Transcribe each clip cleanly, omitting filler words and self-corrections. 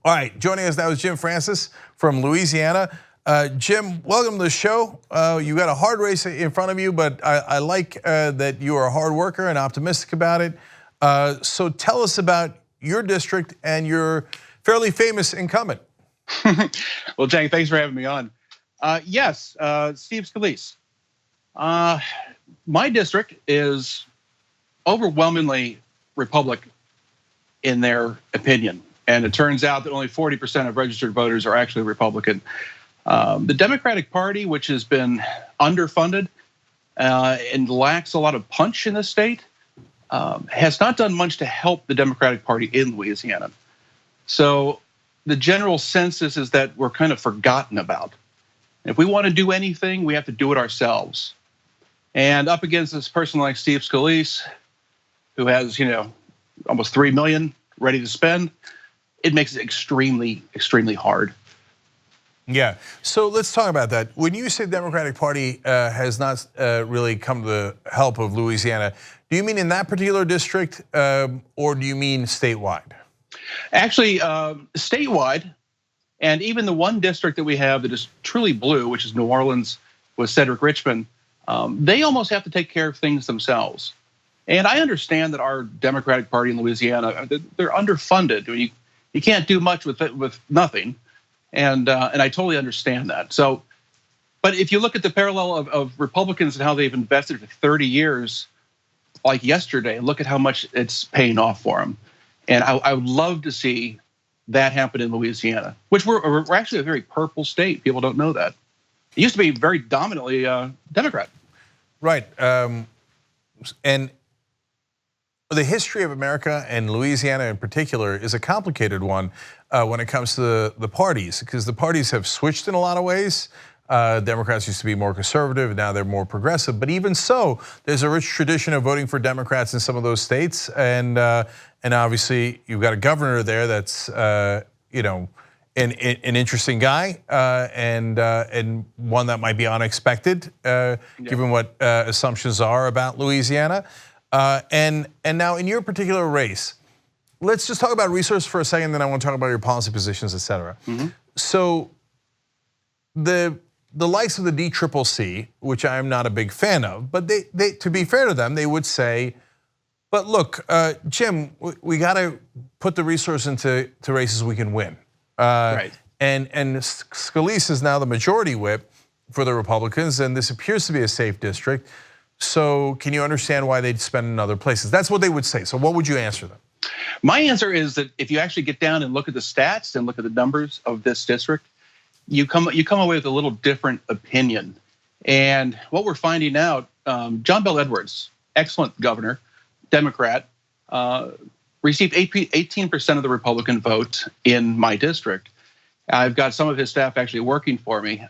All right, joining us now is Jim Francis from Louisiana. Jim, welcome to the show. You got a hard race in front of you, but I like that you are a hard worker and optimistic about it. So tell us about your district and your fairly famous incumbent. Well, Cenk, thanks for having me on. Yes, Steve Scalise. My district is overwhelmingly Republican in their opinion. And it turns out that only 40% of registered voters are actually Republican. The Democratic Party, which has been underfunded and lacks a lot of punch in the state, has not done much to help the Democratic Party in Louisiana. So the general census is that we're kind of forgotten about. If we want to do anything, we have to do it ourselves. And up against this person like Steve Scalise, who has, almost 3 million ready to spend, it makes it extremely, extremely hard. Yeah, so let's talk about that. When you say Democratic Party has not really come to the help of Louisiana, do you mean in that particular district or do you mean statewide? Actually, statewide, and even the one district that we have that is truly blue, which is New Orleans with Cedric Richmond, they almost have to take care of things themselves. And I understand that our Democratic Party in Louisiana, they're underfunded. You can't do much with nothing. And I totally understand that. So, but if you look at the parallel of Republicans and how they've invested for 30 years, like yesterday, look at how much it's paying off for them. And I would love to see that happen in Louisiana, which we're actually a very purple state. People don't know that. It used to be very dominantly Democrat. Right, and the history of America and Louisiana in particular is a complicated one when it comes to the parties, because the parties have switched in a lot of ways. Democrats used to be more conservative, now they're more progressive. But even so, there's a rich tradition of voting for Democrats in some of those states, and obviously you've got a governor there that's an interesting guy and one that might be unexpected, given what assumptions are about Louisiana. And now in your particular race, let's just talk about resource for a second, then I want to talk about your policy positions, et cetera. So the likes of the DCCC, which I am not a big fan of, but they to be fair to them, they would say, but look, Jim, we got to put the resource into races we can win. Right. And Scalise is now the majority whip for the Republicans, and this appears to be a safe district. So can you understand why they'd spend in other places? That's what they would say. So what would you answer them? My answer is that if you actually get down and look at the stats and look at the numbers of this district, you come away with a little different opinion. And what we're finding out, John Bel Edwards, excellent governor, Democrat, received 18% of the Republican vote in my district. I've got some of his staff actually working for me,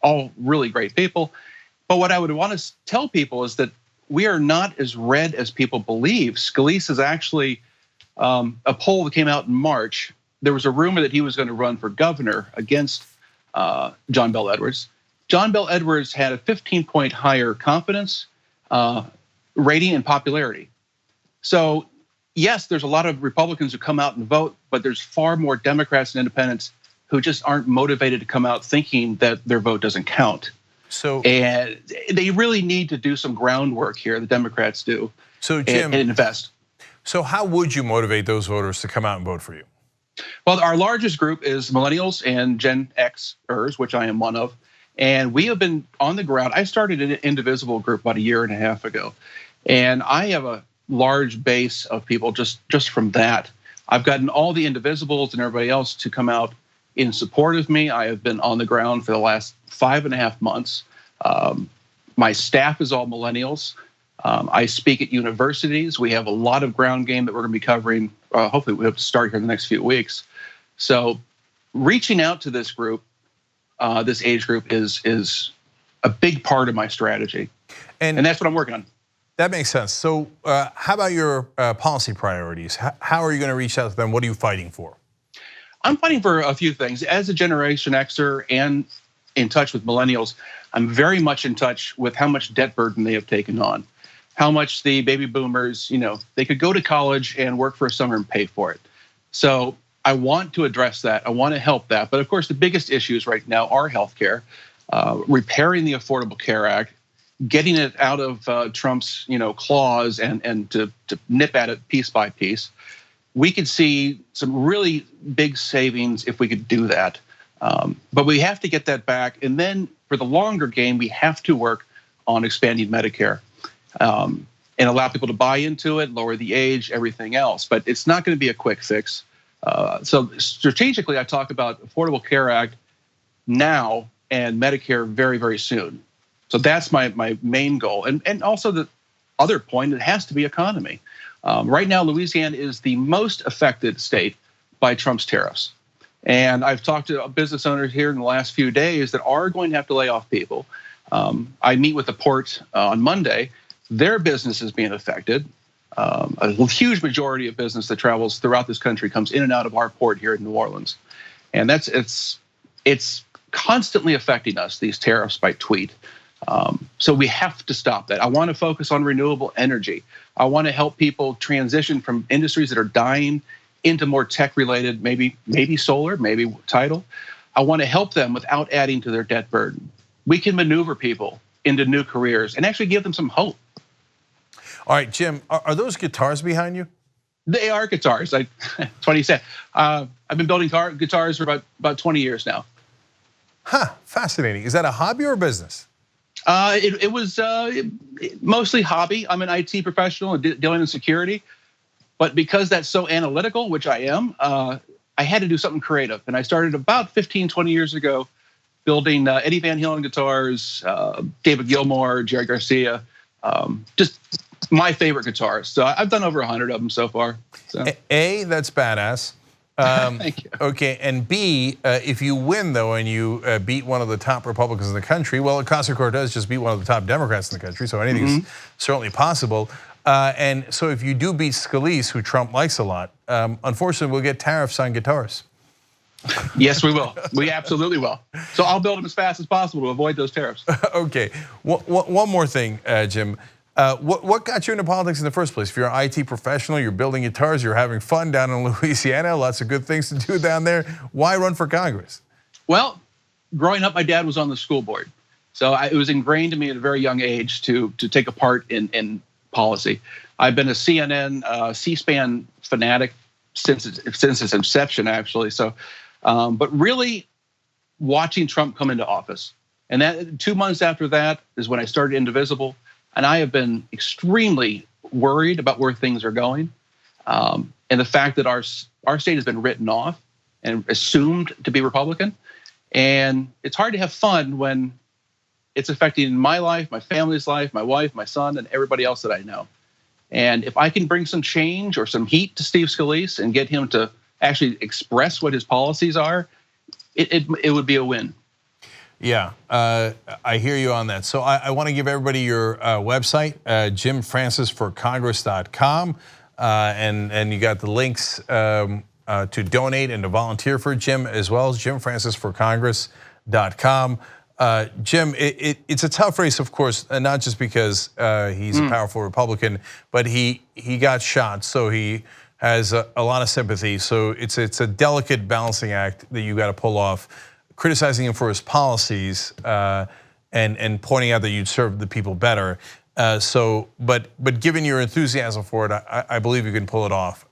all really great people. But what I would want to tell people is that we are not as red as people believe. Scalise is actually a poll that came out in March. There was a rumor that he was going to run for governor against John Bel Edwards. John Bel Edwards had a 15-point higher confidence rating and popularity. So yes, there's a lot of Republicans who come out and vote, but there's far more Democrats and independents who just aren't motivated to come out thinking that their vote doesn't count. And they really need to do some groundwork here, the Democrats do, Jim, and invest. So how would you motivate those voters to come out and vote for you? Well, our largest group is millennials and Gen Xers, which I am one of. And we have been on the ground. I started an Indivisible group about 1.5 years ago. And I have a large base of people just from that. I've gotten all the Indivisibles and everybody else to come out in support of me. I have been on the ground for the last 5.5 months. My staff is all millennials. I speak at universities. We have a lot of ground game that we're going to be covering. Hopefully we have to start here in the next few weeks. So reaching out to this group, this age group is a big part of my strategy. And that's what I'm working on. That makes sense. So how about your policy priorities? How are you going to reach out to them? What are you fighting for? I'm fighting for a few things. As a Generation Xer and in touch with millennials, I'm very much in touch with how much debt burden they have taken on. How much the baby boomers, they could go to college and work for a summer and pay for it. So I want to address that. I want to help that. But of course, the biggest issues right now are healthcare, repairing the Affordable Care Act, getting it out of Trump's claws and to nip at it piece by piece. We could see some really big savings if we could do that. But we have to get that back. And then for the longer game, we have to work on expanding Medicare and allow people to buy into it, lower the age, everything else. But it's not going to be a quick fix. So strategically, I talk about Affordable Care Act now and Medicare very, very soon. So that's my main goal. And also the other point, it has to be economy. Right now, Louisiana is the most affected state by Trump's tariffs. And I've talked to business owners here in the last few days that are going to have to lay off people. I meet with the port on Monday. Their business is being affected. A huge majority of business that travels throughout this country comes in and out of our port here in New Orleans. And it's constantly affecting us, these tariffs by tweet. So we have to stop that. I want to focus on renewable energy. I want to help people transition from industries that are dying into more tech-related, maybe solar, maybe tidal. I want to help them without adding to their debt burden. We can maneuver people into new careers and actually give them some hope. All right, Jim, are those guitars behind you? They are guitars. That's what he said. I've been building guitars for about 20 years now. Huh, fascinating. Is that a hobby or a business? It was mostly hobby. I'm an IT professional and dealing in security. But because that's so analytical, which I am, I had to do something creative. And I started about 15, 20 years ago building Eddie Van Halen guitars, David Gilmour, Jerry Garcia, just my favorite guitars. So I've done over 100 of them so far. So. A, that's badass. Thank you. Okay, and B, if you win though and you beat one of the top Republicans in the country, well, Ocasio-Cortez just beat one of the top Democrats in the country, so anything is certainly possible. And so if you do beat Scalise, who Trump likes a lot, unfortunately we'll get tariffs on guitars. Yes, we will. We absolutely will. So I'll build them as fast as possible to avoid those tariffs. Okay, one more thing, Jim. What got you into politics in the first place? If you're an IT professional, you're building guitars, you're having fun down in Louisiana, lots of good things to do down there. Why run for Congress? Well, growing up, my dad was on the school board. So it was ingrained in me at a very young age to take a part in policy. I've been a CNN, C-SPAN fanatic since its inception, actually. So, but really watching Trump come into office. And that 2 months after that is when I started Indivisible. And I have been extremely worried about where things are going. And the fact that our state has been written off and assumed to be Republican. And it's hard to have fun when it's affecting my life, my family's life, my wife, my son, and everybody else that I know. And if I can bring some change or some heat to Steve Scalise and get him to actually express what his policies are, it would be a win. Yeah, I hear you on that. So I want to give everybody your website, jimfrancisforcongress.com, and you got the links to donate and to volunteer for Jim as well as jimfrancisforcongress.com. Jim, it's a tough race, of course, not just because he's a powerful Republican, but he got shot, so he has a lot of sympathy. So it's a delicate balancing act that you got to pull off, criticizing him for his policies and pointing out that you'd serve the people better. But given your enthusiasm for it, I believe you can pull it off.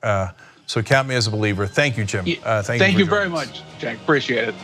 So count me as a believer. Thank you, Jim. Thank you very much, Jack. Appreciate it.